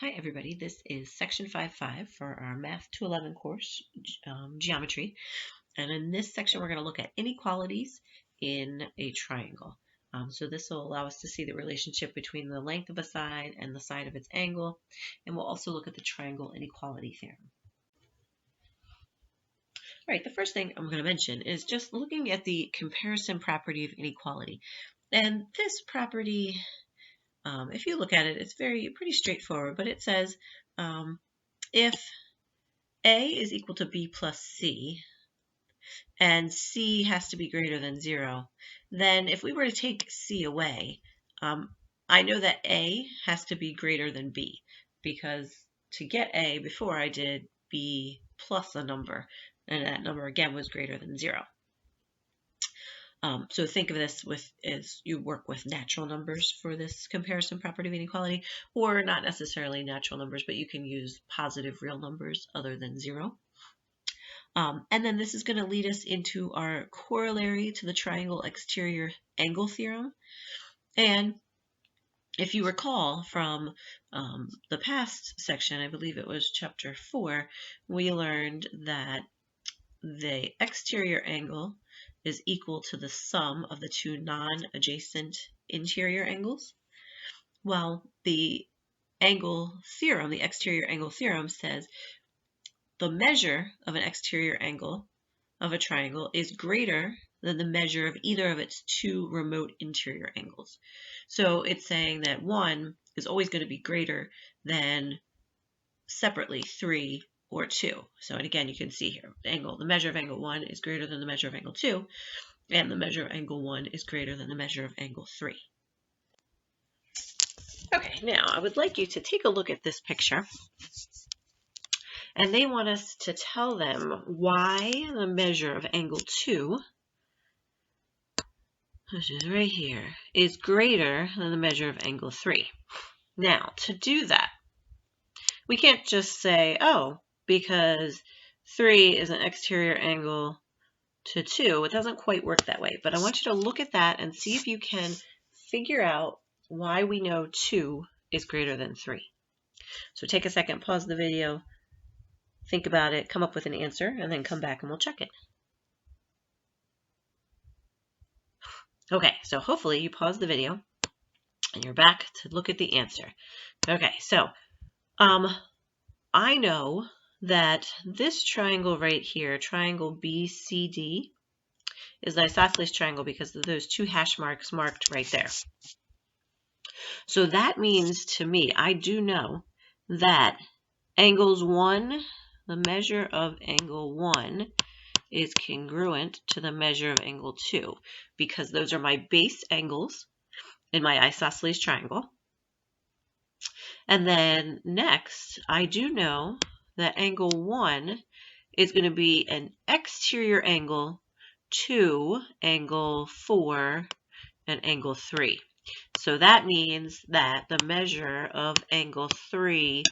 Hi everybody, this is section 5.5 for our Math 211 course, Geometry. And in this section we're going to look at inequalities in a triangle. So this will allow us to see the relationship between the length of a side and the side of its angle. And we'll also look at the triangle inequality theorem. All right, the first thing I'm going to mention is just looking at the comparison property of inequality. And this property, if you look at it, it's pretty straightforward, but it says if A is equal to B plus C, and C has to be greater than 0, then if we were to take C away, I know that A has to be greater than B, because to get A before I did B plus a number, and that number again was greater than 0. So think of this as you work with natural numbers for this comparison property of inequality, or not necessarily natural numbers, but you can use positive real numbers other than 0. And then this is going to lead us into our corollary to the triangle exterior angle theorem. And if you recall from the past section, I believe it was chapter 4, we learned that the exterior angle is equal to the sum of the two non-adjacent interior angles. Well, the angle theorem, the exterior angle theorem, says the measure of an exterior angle of a triangle is greater than the measure of either of its two remote interior angles. So it's saying that 1 is always going to be greater than separately 3 or 2. So, and again, you can see here, the measure of angle 1 is greater than the measure of angle 2, and the measure of angle 1 is greater than the measure of angle 3. Okay, now I would like you to take a look at this picture. And they want us to tell them why the measure of angle 2, which is right here, is greater than the measure of angle 3. Now, to do that, we can't just say, oh, because 3 is an exterior angle to 2. It doesn't quite work that way. But I want you to look at that and see if you can figure out why we know 2 is greater than 3. So take a second, pause the video, think about it, come up with an answer, and then come back and we'll check it. Okay, so hopefully you paused the video and you're back to look at the answer. Okay, so I know that this triangle right here, triangle BCD, is the isosceles triangle because of those two hash marks marked right there. So that means to me, I do know that angles 1, the measure of angle 1 is congruent to the measure of angle 2 because those are my base angles in my isosceles triangle. And then next, I do know that angle 1 is going to be an exterior angle to angle 4 and angle 3. So that means that the measure of angle 3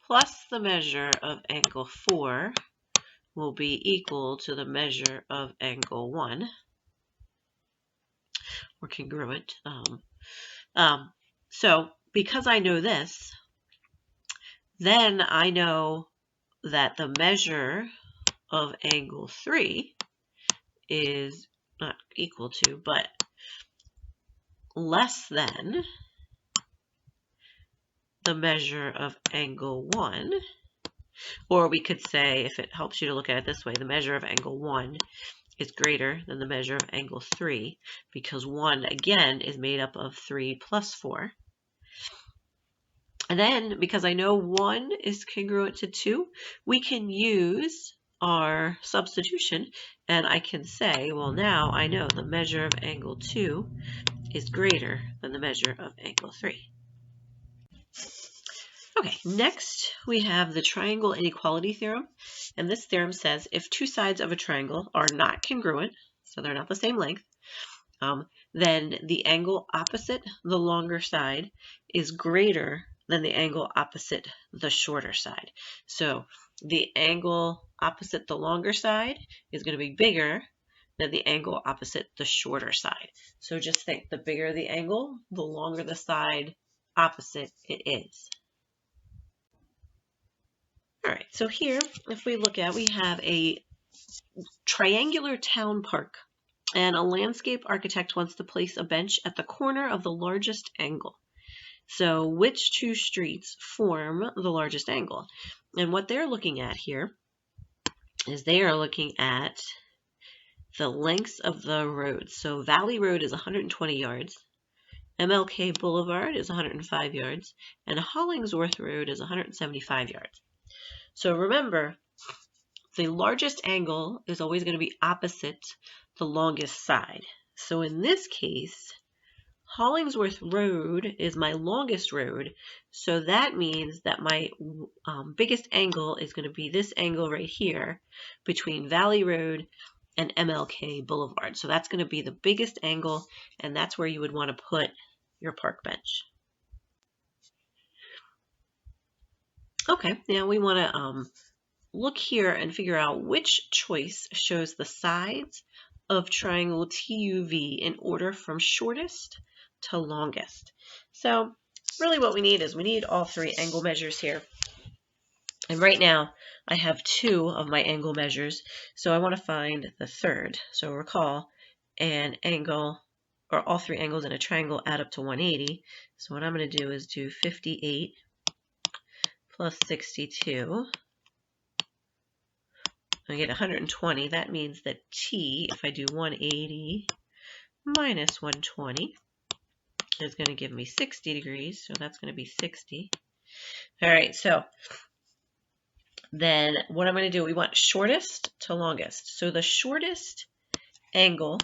plus the measure of angle 4 will be equal to the measure of angle 1, or congruent. So because I know this, then I know that the measure of angle 3 is not equal to, but less than the measure of angle 1. Or we could say, if it helps you to look at it this way, the measure of angle 1 is greater than the measure of angle 3, because 1, again, is made up of 3 plus 4. And then, because I know 1 is congruent to 2, we can use our substitution, and I can say, well, now I know the measure of angle 2 is greater than the measure of angle 3. Okay, next we have the triangle inequality theorem, and this theorem says if two sides of a triangle are not congruent, so they're not the same length, then the angle opposite the longer side is greater than the angle opposite the shorter side. So the angle opposite the longer side is going to be bigger than the angle opposite the shorter side. So just think, the bigger the angle, the longer the side opposite it is. All right, so here, if we look at, we have a triangular town park, and a landscape architect wants to place a bench at the corner of the largest angle. So which two streets form the largest angle? And what they're looking at here is they are looking at the lengths of the roads. So Valley Road is 120 yards, MLK Boulevard is 105 yards, and Hollingsworth Road is 175 yards. So remember, the largest angle is always going to be opposite the longest side. So in this case, Hollingsworth Road is my longest road, so that means that my biggest angle is going to be this angle right here between Valley Road and MLK Boulevard. So that's going to be the biggest angle, and that's where you would want to put your park bench. Okay, now we want to look here and figure out which choice shows the sides of triangle TUV in order from shortest to longest. So really what we need is we need all three angle measures here. And right now I have two of my angle measures, so I want to find the third. So recall, an angle, or all three angles in a triangle add up to 180. So what I'm going to do is do 58 plus 62. I get 120. That means that T, if I do 180 minus 120, is going to give me 60 degrees. So that's going to be 60. All right, so then what I'm going to do, we want shortest to longest. So the shortest angle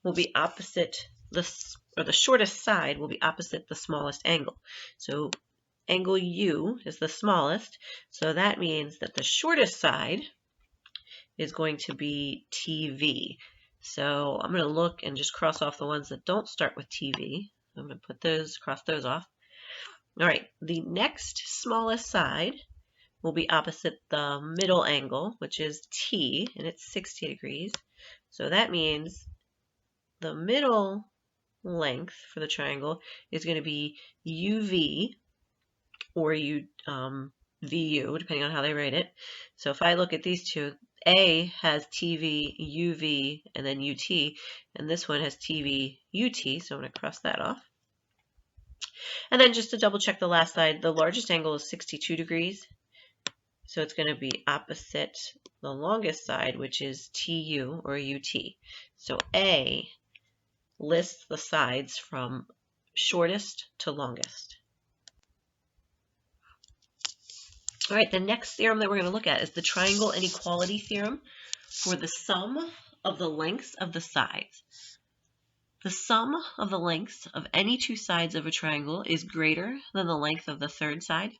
will be opposite this, or the shortest side will be opposite the smallest angle. So angle U is the smallest. So that means that the shortest side is going to be TV. So I'm going to look and just cross off the ones that don't start with TV. I'm going to put those, cross those off. All right, the next smallest side will be opposite the middle angle, which is T, and it's 60 degrees. So that means the middle length for the triangle is going to be UV or VU, depending on how they write it. So if I look at these two, A has TV, UV, and then UT, and this one has TV, UT, so I'm going to cross that off. And then just to double check the last side, the largest angle is 62 degrees. So it's going to be opposite the longest side, which is TU or UT. So A lists the sides from shortest to longest. All right, the next theorem that we're going to look at is the triangle inequality theorem for the sum of the lengths of the sides. The sum of the lengths of any two sides of a triangle is greater than the length of the third side.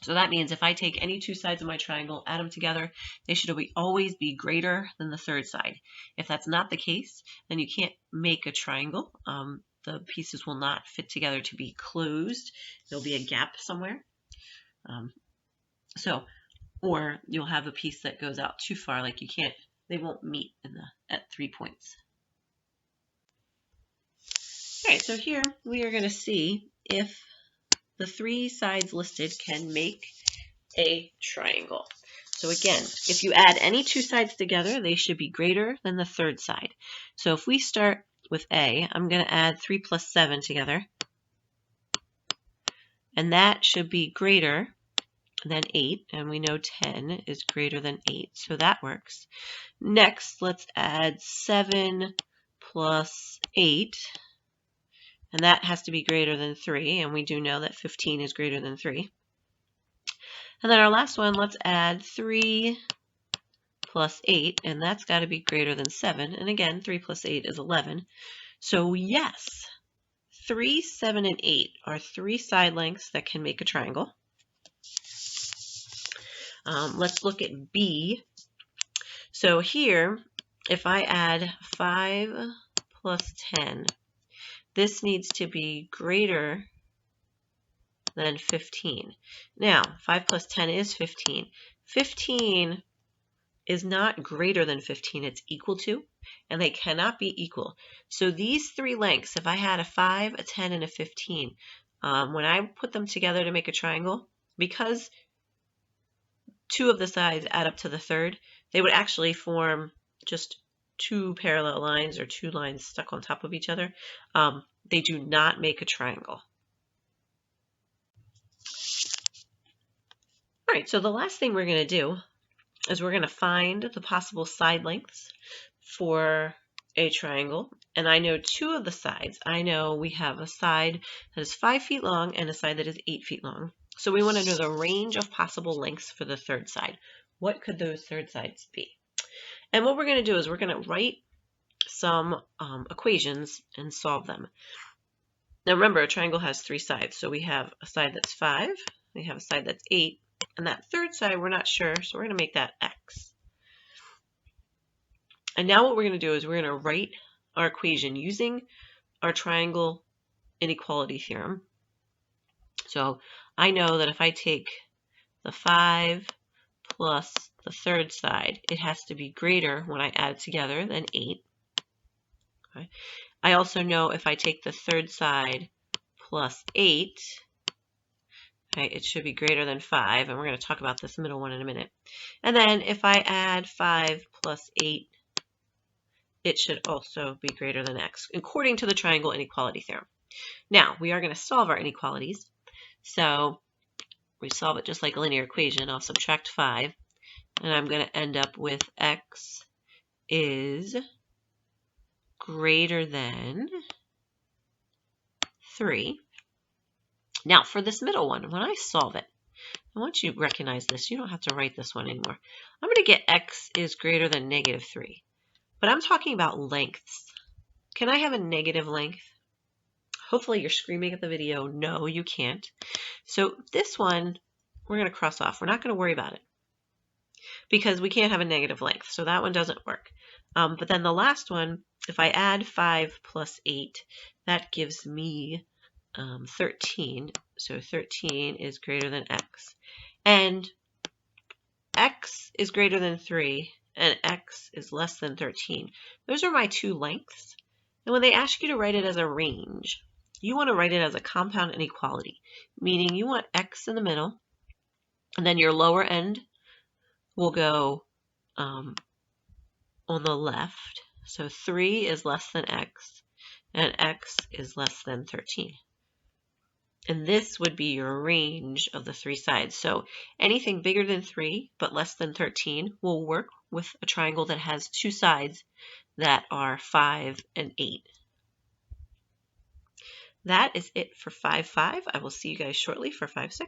So that means if I take any two sides of my triangle, add them together, they should always be greater than the third side. If that's not the case, then you can't make a triangle. The pieces will not fit together to be closed. There'll be a gap somewhere. Or you'll have a piece that goes out too far, like they won't meet at 3 points. All right, so here we are going to see if the three sides listed can make a triangle. So again, if you add any two sides together, they should be greater than the third side. So if we start with A, I'm going to add 3 plus 7 together, and that should be greater than 8, and we know 10 is greater than 8, so that works. Next, let's add 7 plus 8, and that has to be greater than 3, and we do know that 15 is greater than 3. And then our last one, let's add 3 plus 8, and that's got to be greater than 7, and again, 3 plus 8 is 11. So yes, 3, 7, and 8 are three side lengths that can make a triangle. Let's look at B. So here, if I add 5 plus 10, this needs to be greater than 15. Now, 5 plus 10 is 15. 15 is not greater than 15, it's equal to, and they cannot be equal. So these three lengths, if I had a 5, a 10, and a 15, when I put them together to make a triangle, because two of the sides add up to the third, they would actually form just two parallel lines or two lines stuck on top of each other. They do not make a triangle. All right, so the last thing we're going to do is we're going to find the possible side lengths for a triangle. And I know two of the sides. I know we have a side that is 5 feet long and a side that is 8 feet long. So we want to know the range of possible lengths for the third side. What could those third sides be? And what we're going to do is we're going to write some equations and solve them. Now remember, a triangle has 3 sides. So we have a side that's 5, we have a side that's 8, and that third side we're not sure, so we're going to make that x. And now what we're going to do is we're going to write our equation using our triangle inequality theorem. So I know that if I take the 5 plus the third side, it has to be greater when I add it together than 8. Okay. I also know if I take the third side plus 8, okay, it should be greater than 5, and we're going to talk about this middle one in a minute. And then if I add 5 plus 8, it should also be greater than x, according to the triangle inequality theorem. Now, we are going to solve our inequalities. So we solve it just like a linear equation. I'll subtract 5, and I'm going to end up with x is greater than 3. Now, for this middle one, when I solve it, I want you to recognize this. You don't have to write this one anymore. I'm going to get x is greater than negative 3. But I'm talking about lengths. Can I have a negative length? Hopefully you're screaming at the video. No, you can't. So this one, we're going to cross off. We're not going to worry about it because we can't have a negative length. So that one doesn't work. But then the last one, if I add 5 plus 8, that gives me 13. So 13 is greater than x. And x is greater than 3. And x is less than 13. Those are my two lengths. And when they ask you to write it as a range, you want to write it as a compound inequality, meaning you want x in the middle, and then your lower end will go on the left. So 3 is less than x, and x is less than 13. And this would be your range of the 3 sides. So anything bigger than 3 but less than 13 will work with a triangle that has 2 sides that are 5 and 8. That is it for 5.5. I will see you guys shortly for 5.6.